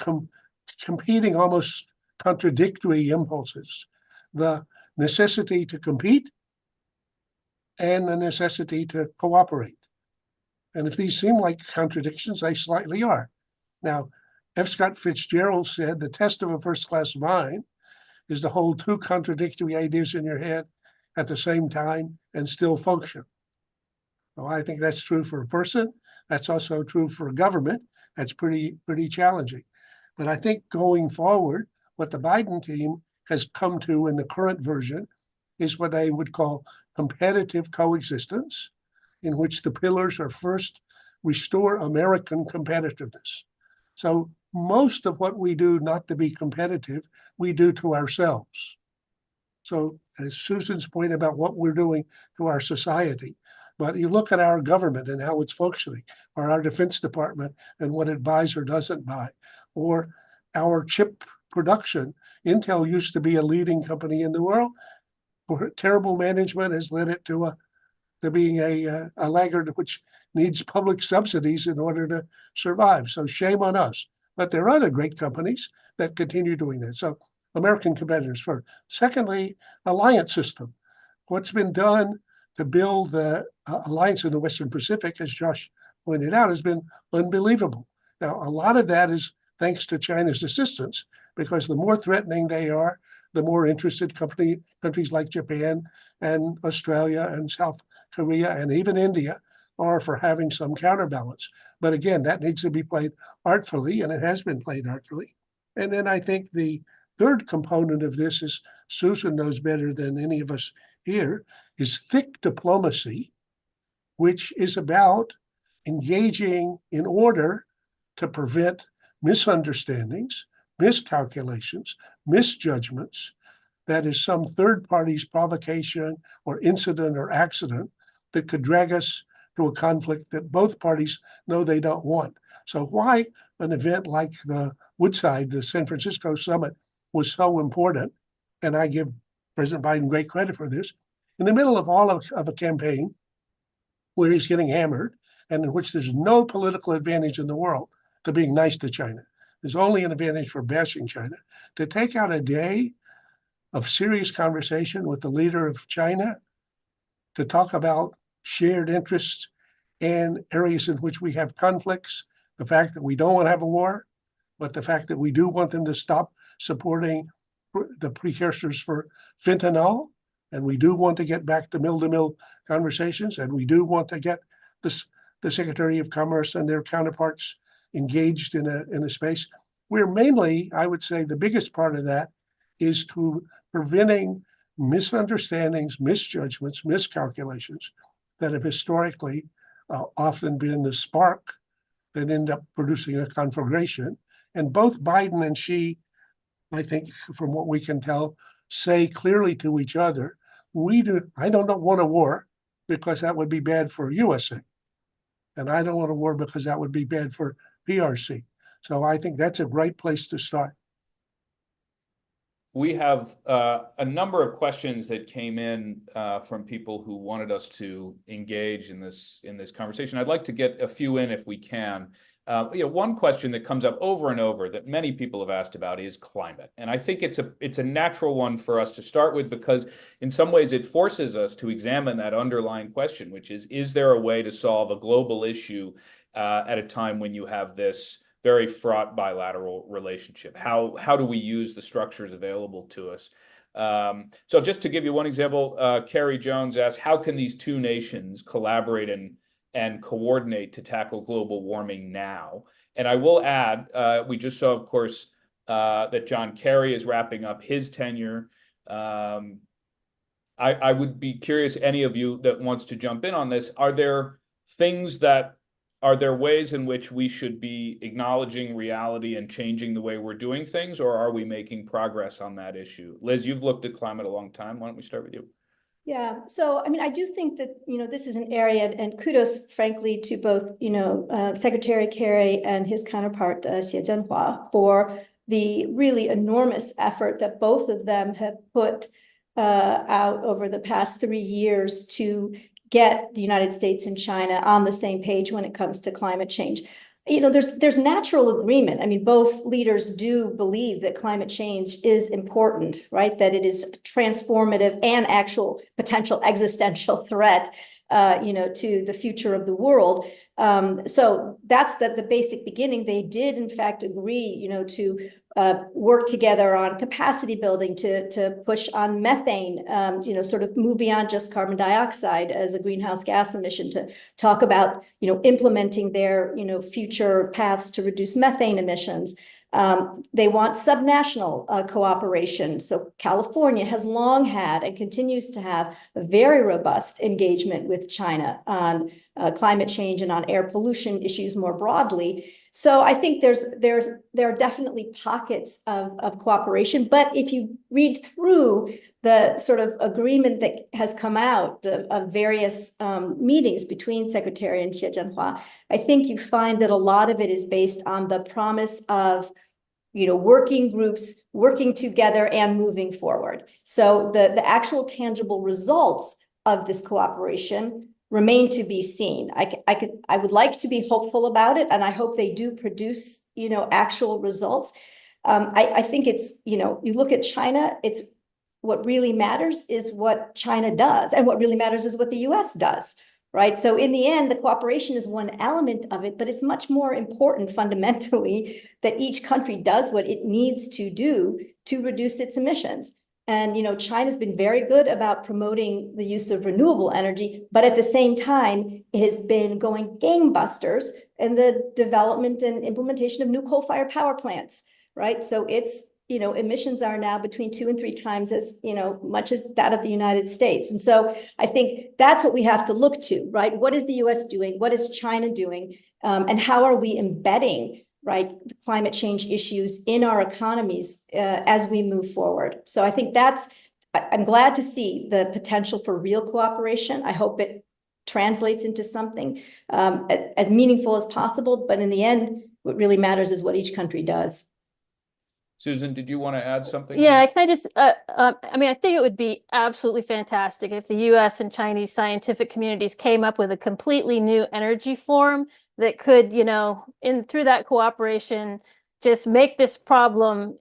competing, almost contradictory impulses: the necessity to compete and the necessity to cooperate. And if these seem like contradictions, they slightly are. Now, F. Scott Fitzgerald said the test of a first-class mind is to hold two contradictory ideas in your head at the same time and still function. Well, I think that's true for a person. That's also true for a government. That's pretty challenging. But I think going forward, what the Biden team has come to in the current version is what they would call competitive coexistence, in which the pillars are first, restore American competitiveness. So most of what we do not to be competitive, we do to ourselves. So as Susan's point about what we're doing to our society, but you look at our government and how it's functioning, or our Defense Department and what it buys or doesn't buy, or our chip production. Intel used to be a leading company in the world. Terrible management has led it to being a laggard which needs public subsidies in order to survive. So shame on us. But there are other great companies that continue doing that. So American competitors first. Secondly, alliance system. What's been done to build the alliance in the Western Pacific, as Josh pointed out, has been unbelievable. Now, a lot of that is thanks to China's assistance, because the more threatening they are, the more interested countries like Japan and Australia and South Korea and even India are for having some counterbalance. But again, that needs to be played artfully, and it has been played artfully. And then I think the third component of this is, Susan knows better than any of us here, is thick diplomacy, which is about engaging in order to prevent misunderstandings, miscalculations, misjudgments, that is some third party's provocation or incident or accident that could drag us to a conflict that both parties know they don't want. So why an event like the Woodside, the San Francisco summit, was so important, and I give President Biden great credit for this, in the middle of a campaign where he's getting hammered and in which there's no political advantage in the world to being nice to China. There's only an advantage for bashing China. To take out a day of serious conversation with the leader of China to talk about shared interests and areas in which we have conflicts, the fact that we don't want to have a war, but the fact that we do want them to stop supporting the precursors for fentanyl, and we do want to get back to mill-to-mill conversations, and we do want to get the Secretary of Commerce and their counterparts engaged in a space. We're mainly, I would say, the biggest part of that is to preventing misunderstandings, misjudgments, miscalculations that have historically often been the spark that end up producing a conflagration. And both Biden and Xi, I think, from what we can tell, say clearly to each other, I don't want a war because that would be bad for USA. And I don't want a war because that would be bad for PRC. So I think that's a great place to start. We have a number of questions that came in from people who wanted us to engage in this conversation. I'd like to get a few in if we can. One question that comes up over and over that many people have asked about is climate, and I think it's a natural one for us to start with, because in some ways it forces us to examine that underlying question, which is there a way to solve a global issue at a time when you have this very fraught bilateral relationship? How do we use the structures available to us? So just to give you one example, Carrie Jones asked, how can these two nations collaborate and coordinate to tackle global warming now? And I will add, we just saw, of course, that John Kerry is wrapping up his tenure. I would be curious, any of you that wants to jump in on this, are there ways in which we should be acknowledging reality and changing the way we're doing things, or are we making progress on that issue? Liz, you've looked at climate a long time. Why don't we start with you? Yeah, so I mean, I do think that, this is an area, and kudos, frankly, to both, Secretary Kerry and his counterpart, Xie Zhenhua, for the really enormous effort that both of them have put out over the past 3 years to get the United States and China on the same page when it comes to climate change. There's natural agreement. I mean, both leaders do believe that climate change is important, right? That it is transformative and actual potential existential threat, to the future of the world. So that's the basic beginning. They did, in fact, agree, to work together on capacity building to push on methane, sort of move beyond just carbon dioxide as a greenhouse gas emission, to talk about, implementing their, future paths to reduce methane emissions. They want subnational cooperation. So California has long had and continues to have a very robust engagement with China on climate change and on air pollution issues more broadly. So I think there are definitely pockets of cooperation, but if you read through the sort of agreement that has come out of various meetings between Secretary and Xie Zhenhua, I think you find that a lot of it is based on the promise of working groups working together and moving forward. So the actual tangible results of this cooperation remain to be seen. I would like to be hopeful about it, and I hope they do produce, actual results. I think it's, you look at China, it's what really matters is what China does, and what really matters is what the US does, right? So in the end, the cooperation is one element of it, but it's much more important fundamentally that each country does what it needs to do to reduce its emissions. And, China's been very good about promoting the use of renewable energy, but at the same time, it has been going gangbusters in the development and implementation of new coal-fired power plants, right? So it's, emissions are now between 2 and 3 times as, much as that of the United States. And so I think that's what we have to look to, right? What is the US doing? What is China doing? And how are we embedding, right, the climate change issues in our economies as we move forward? So I think I'm glad to see the potential for real cooperation. I hope it translates into something as meaningful as possible. But in the end, what really matters is what each country does. Susan, did you want to add something? Yeah, can I just, I mean, I think it would be absolutely fantastic if the US and Chinese scientific communities came up with a completely new energy form that could, through that cooperation, just make this problem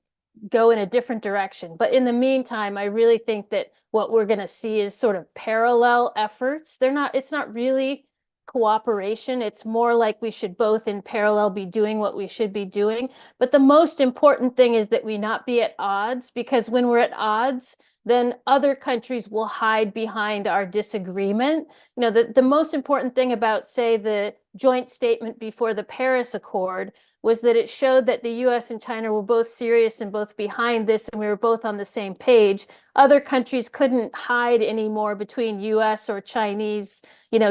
go in a different direction. But in the meantime, I really think that what we're going to see is sort of parallel efforts. It's not really cooperation. It's more like we should both in parallel be doing what we should be doing. But the most important thing is that we not be at odds, because when we're at odds, then other countries will hide behind our disagreement. The most important thing about, say, the joint statement before the Paris Accord was that it showed that the US and China were both serious and both behind this, and we were both on the same page. Other countries couldn't hide anymore between US or Chinese,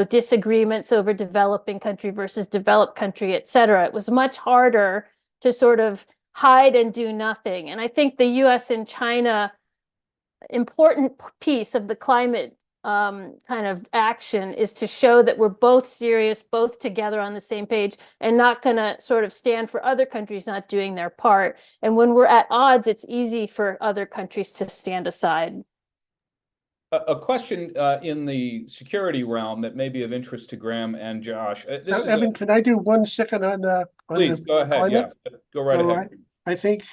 disagreements over developing country versus developed country, et cetera. It was much harder to sort of hide and do nothing. And I think the US and China important piece of the climate kind of action is to show that we're both serious, both together on the same page, and not going to sort of stand for other countries not doing their part. And when we're at odds, it's easy for other countries to stand aside. A question in the security realm that may be of interest to Graham and Josh. This is Evan, can I do 1 second on please the go ahead. climate? Yeah, go right So ahead. I think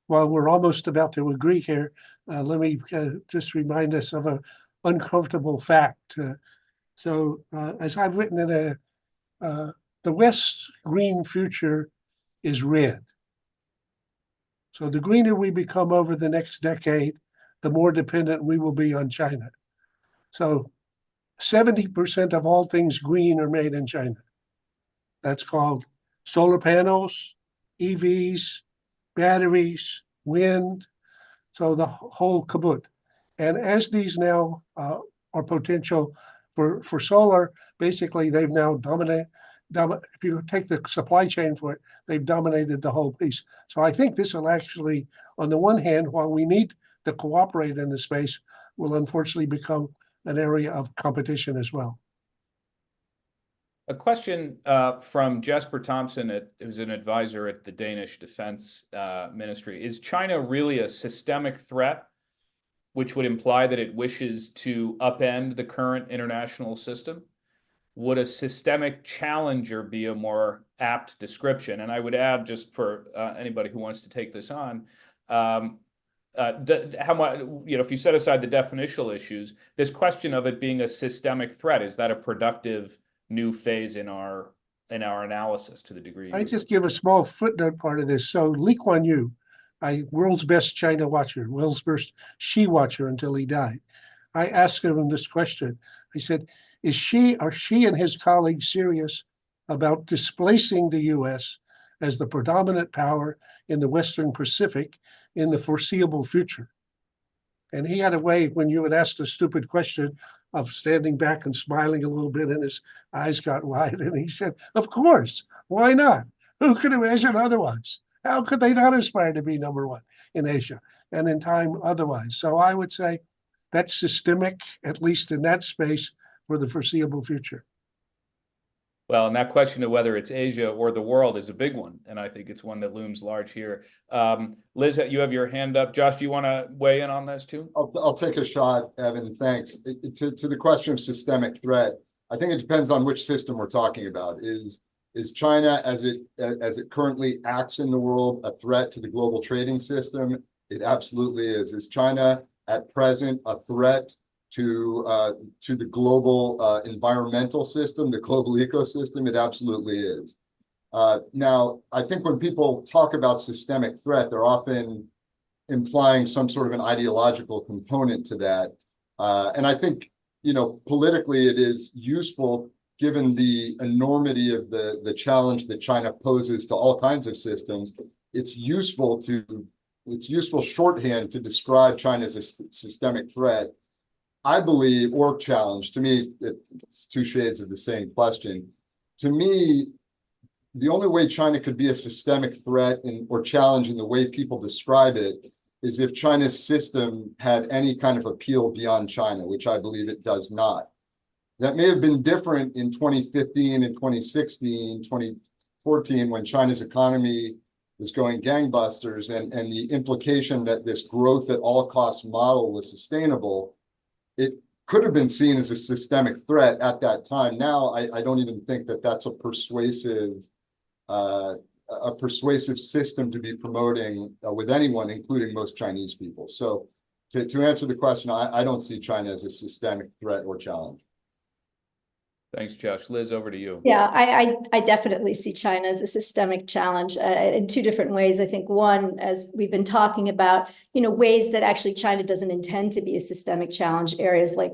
while we're almost about to agree here, let me just remind us of an uncomfortable fact. As I've written in the West's green future is red. So the greener we become over the next decade, the more dependent we will be on China. So 70% of all things green are made in China. That's called solar panels, EVs, batteries, wind, so the whole caboodle. And as these now are potential for solar, basically they've now dominated. If you take the supply chain for it, they've dominated the whole piece. So I think this will actually, on the one hand, while we need to cooperate in the space, will unfortunately become an area of competition as well. A question from Jesper Thompson, who's an advisor at the Danish Defense Ministry. Is China really a systemic threat, which would imply that it wishes to upend the current international system? Would a systemic challenger be a more apt description? And I would add, just for anybody who wants to take this on, how much, if you set aside the definitional issues, this question of it being a systemic threat, is that a productive new phase in our analysis to the degree? I just give a small footnote part of this. So Lee Kuan Yew, world's best China watcher, world's best Xi watcher until he died. I asked him this question. I said, are she and his colleagues serious about displacing the US as the predominant power in the Western Pacific in the foreseeable future? And he had a way, when you would ask a stupid question, of standing back and smiling a little bit, and his eyes got wide, and he said, of course, why not? Who could imagine otherwise? How could they not aspire to be number one in Asia and in time otherwise? So I would say that's systemic, at least in that space, for the foreseeable future. Well, and that question of whether it's Asia or the world is a big one, and I think it's one that looms large here. Liz, you have your hand up. Josh, do you want to weigh in on this too? I'll take a shot, Evan. Thanks. To the question of systemic threat, I think it depends on which system we're talking about. Is China, as it currently acts in the world, a threat to the global trading system? It absolutely is. Is China at present a threat to the global environmental system, the global ecosystem? It absolutely is. Now, I think when people talk about systemic threat, they're often implying some sort of an ideological component to that. And I think, politically it is useful, given the enormity of the challenge that China poses to all kinds of systems. It's useful shorthand to describe China as a systemic threat. I believe, or challenge, to me, it's two shades of the same question. To me, the only way China could be a systemic threat or challenge in the way people describe it is if China's system had any kind of appeal beyond China, which I believe it does not. That may have been different in 2015 and 2016, 2014, when China's economy was going gangbusters, and the implication that this growth at all costs model was sustainable. It could have been seen as a systemic threat at that time. Now, I don't even think that that's a persuasive system to be promoting with anyone, including most Chinese people. So to answer the question, I don't see China as a systemic threat or challenge. Thanks, Josh. Liz, over to you. Yeah, I definitely see China as a systemic challenge in two different ways. I think one, as we've been talking about, ways that actually China doesn't intend to be a systemic challenge, areas like,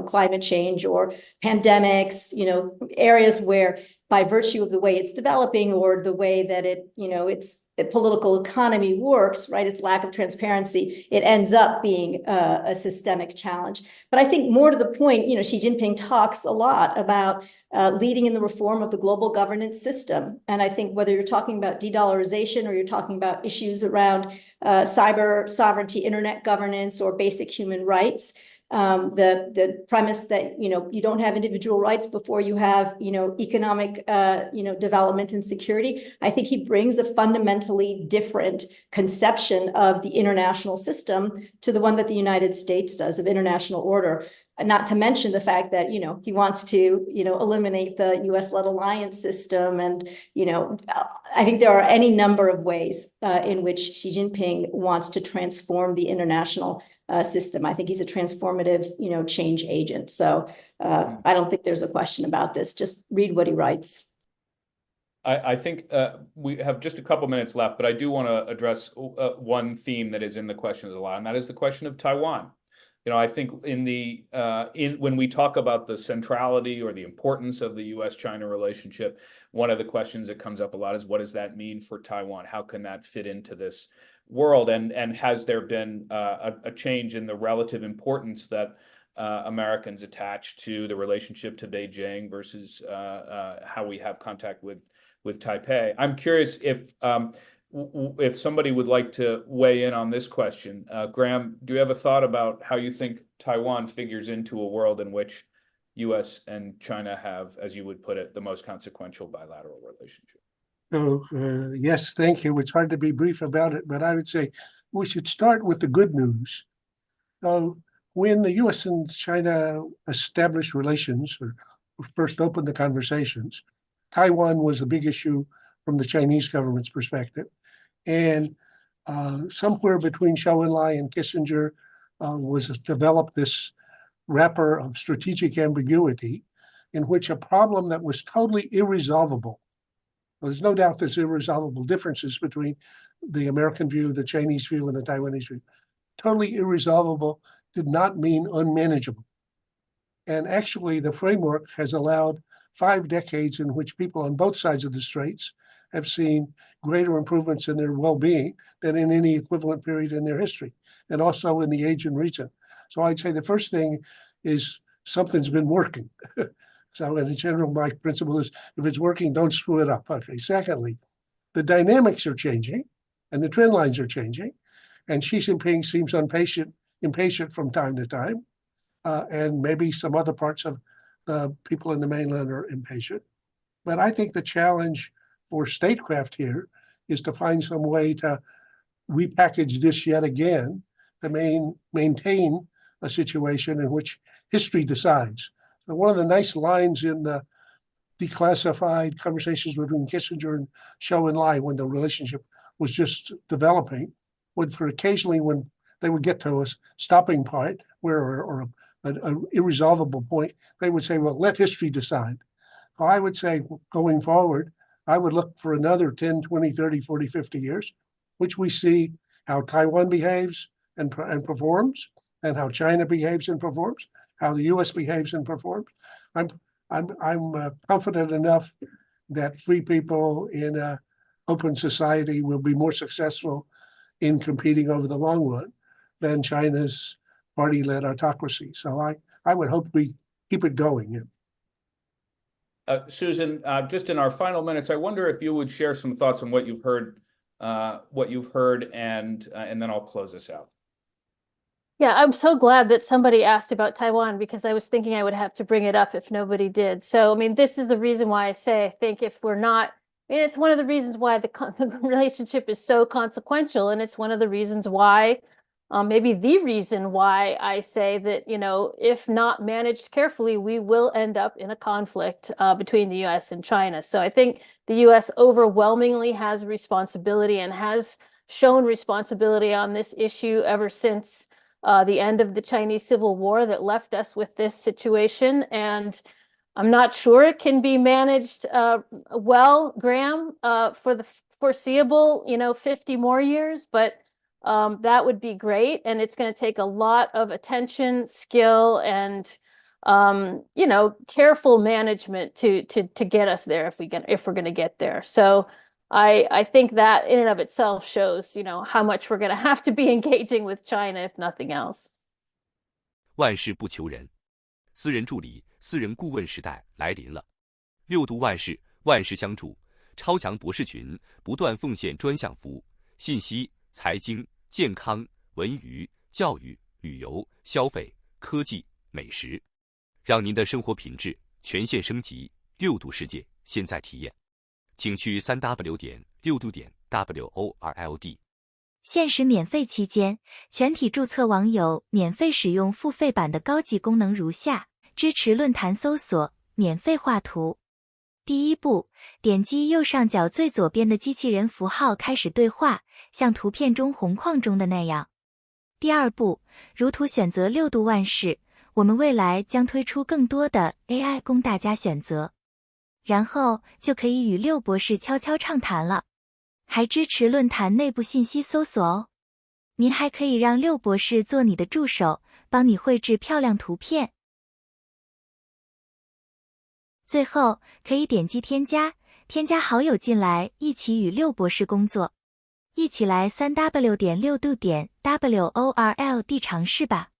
climate change or pandemics, areas where by virtue of the way it's developing or the way that it's political economy works, right, its lack of transparency, it ends up being a systemic challenge. But I think more to the point, Xi Jinping talks a lot about leading in the reform of the global governance system. And I think whether you're talking about de-dollarization or you're talking about issues around cyber sovereignty, internet governance, or basic human rights, the premise that you don't have individual rights before you have economic development and security. I think he brings a fundamentally different conception of the international system to the one that the United States does of international order. Not to mention the fact that he wants to eliminate the U.S.-led alliance system, and I think there are any number of ways in which Xi Jinping wants to transform the international system. I think he's a transformative, change agent. So I don't think there's a question about this. Just read what he writes. I think we have just a couple minutes left, but I do want to address one theme that is in the questions a lot, and that is the question of Taiwan. I think when we talk about the centrality or the importance of the U.S.-China relationship, one of the questions that comes up a lot is, what does that mean for Taiwan? How can that fit into this world? And has there been a change in the relative importance that Americans attach to the relationship to Beijing versus how we have contact with Taipei? I'm curious if somebody would like to weigh in on this question. Graham, do you have a thought about how you think Taiwan figures into a world in which U.S. and China have, as you would put it, the most consequential bilateral relationship? So, yes, thank you. It's hard to be brief about it, but I would say we should start with the good news. So when the U.S. and China established relations, or first opened the conversations, Taiwan was a big issue from the Chinese government's perspective. And somewhere between Zhou Enlai and Kissinger was developed this wrapper of strategic ambiguity in which a problem that was totally irresolvable. Well, there's no doubt there's irresolvable differences between the American view, the Chinese view, and the Taiwanese view. Totally irresolvable did not mean unmanageable. And actually, the framework has allowed 5 decades in which people on both sides of the straits have seen greater improvements in their well-being than in any equivalent period in their history, and also in the Asian region. So I'd say the first thing is something's been working. So in general, my principle is, if it's working, don't screw it up. Okay. Secondly, the dynamics are changing and the trend lines are changing. And Xi Jinping seems impatient from time to time. And maybe some other parts of the people in the mainland are impatient. But I think the challenge for statecraft here is to find some way to repackage this yet again to maintain a situation in which history decides. So one of the nice lines in the declassified conversations between Kissinger and Zhou Enlai when the relationship was just developing, would for occasionally when they would get to a stopping point or an irresolvable point, they would say, well, let history decide. So I would say going forward, I would look for another 10, 20, 30, 40, 50 years, which we see how Taiwan behaves and performs, and how China behaves and performs, how the U.S. behaves and performs. I'm confident enough that free people in an open society will be more successful in competing over the long run than China's party-led autocracy. So I would hope we keep it going. Yeah. Susan, just in our final minutes, I wonder if you would share some thoughts on what you've heard, and then I'll close this out. Yeah, I'm so glad that somebody asked about Taiwan, because I was thinking I would have to bring it up if nobody did. So, I mean, this is the reason why I think if we're not, it's one of the reasons why the relationship is so consequential. And it's one of the reasons why, maybe the reason why I say that, if not managed carefully, we will end up in a conflict between the US and China. So I think the US overwhelmingly has responsibility and has shown responsibility on this issue ever since the end of the Chinese Civil War that left us with this situation. And I'm not sure it can be managed well, Graham, for the foreseeable, 50 more years, but that would be great. And it's going to take a lot of attention, skill, and careful management to get us there if we're going to get there. So I think that in and of itself shows, how much we're going to have to be engaging with China, if nothing else. 万事不求人，私人助理、私人顾问时代来临了。六度万事，万事相助，超强博士群不断奉献专项服务，信息、财经、健康、文娱、教育、旅游、消费、科技、美食，让您的生活品质全线升级。六度世界现在体验，请去3w.6度.world。限时免费期间，全体注册网友免费使用付费版的高级功能如下：支持论坛搜索，免费画图。第一步，点击右上角最左边的机器人符号开始对话，像图片中红框中的那样。第二步，如图选择六度万事，我们未来将推出更多的 AI 供大家选择。然后就可以与六博士悄悄畅谈了。还支持论坛内部信息搜索哦。您还可以让六博士做你的助手，帮你绘制漂亮图片。最后可以点击添加好友进来，一起与六博士工作。一起来3w.6度.world尝试吧。